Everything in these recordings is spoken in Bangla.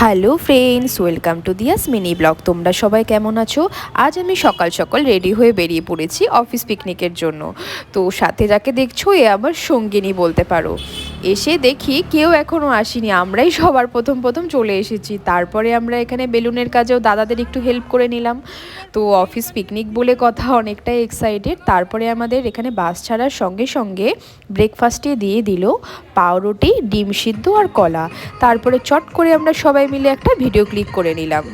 Hello friends, welcome to Diya's mini blog. তোমরা সবাই কেমন আছো? আজ আমি সকাল সকাল রেডি হয়ে বেরিয়ে পড়েছি অফিস পিকনিকের জন্য। তো সাথে যাকে দেখছো এ আমার সঙ্গিনী বলতে পারো। এসে দেখি কেউ এখনও আসেনি, আমরাই সবার প্রথম চলে এসেছি। তারপরে আমরা এখানে বেলুনের কাজেও দাদাদের একটু হেল্প করে নিলাম। তো অফিস পিকনিক বলে কথা, অনেকটাই এক্সাইটেড। তারপরে আমাদের এখানে বাস ছাড়ার সঙ্গে সঙ্গে ব্রেকফাস্টে দিয়ে দিল পাউরুটি, ডিম সিদ্ধ আর কলা। তারপরে চট করে আমরা সবাই মিলে একটা ভিডিও ক্লিক করে নিলাম।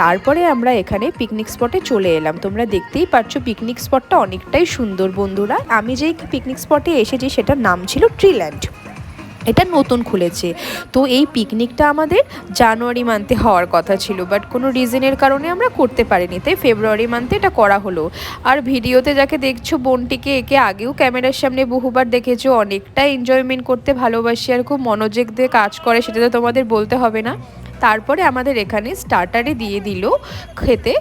তারপরে আমরা এখানে পিকনিক স্পটে চলে এলাম। তোমরা দেখতেই পাচ্ছ পিকনিক স্পটটা অনেকটাই সুন্দর বন্ধুরা। আমি যেই পিকনিক স্পটে এসেছি সেটার নাম ছিল ট্রিল্যান্ড। এটা নতুন খুলেছে। তো এই পিকনিকটা আমাদের জানুয়ারি মান্থে হওয়ার কথা ছিল, বাট কোনো রিজনের কারণে আমরা করতে পারিনি, তাই ফেব্রুয়ারি মান্থে এটা করা হলো। আর ভিডিওতে যাকে দেখছো বোনটিকে, একে আগেও ক্যামেরার সামনে বহুবার দেখেছো, অনেকটা এনজয়মেন্ট করতে ভালোবাসি আর খুব মনোযোগ দিয়ে কাজ করে, সেটা তো তোমাদের বলতে হবে না। তারপরে আমাদের এখানে স্টার্টারে দিয়ে দিল খেতে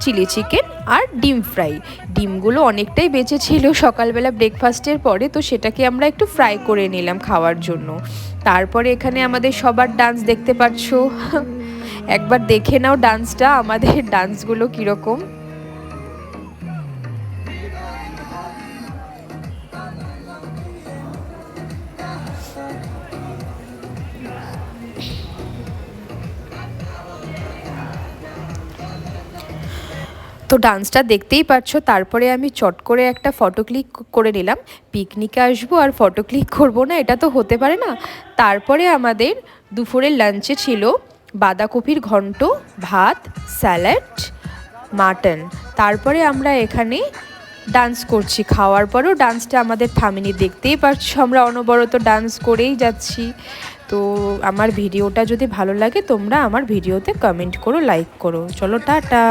চিলি চিকেন আর ডিম ফ্রাই। ডিমগুলো অনেকটাই বেঁচে ছিল সকালবেলা ব্রেকফাস্টের পরে, তো সেটাকে আমরা একটু ফ্রাই করে নিলাম খাওয়ার জন্য। তারপরে এখানে আমাদের সবার ডান্স দেখতে পাচ্ছ। একবার দেখে নাও ডান্সটা, আমাদের ডান্সগুলো কীরকম। তো ডান্সটা দেখতেই পাচ্ছ। তারপরে আমি চট করে একটা ফটো ক্লিক করে নিলাম। পিকনিকে আসবো আর ফটো ক্লিক করবো না, এটা তো হতে পারে না। তারপরে আমাদের দুপুরের লাঞ্চে ছিল বাঁধাকপির ঘন্ট, ভাত, স্যালাড, মাটন। তারপরে আমরা এখানে ডান্স করছি, খাওয়ার পরেও ডান্সটা আমাদের থামেনি। দেখতেই পাচ্ছ আমরা অনবরত ডান্স করেই যাচ্ছি। তো আমার ভিডিওটা যদি ভালো লাগে তোমরা আমার ভিডিওতে কমেন্ট করো, লাইক করো। চলো টাটা।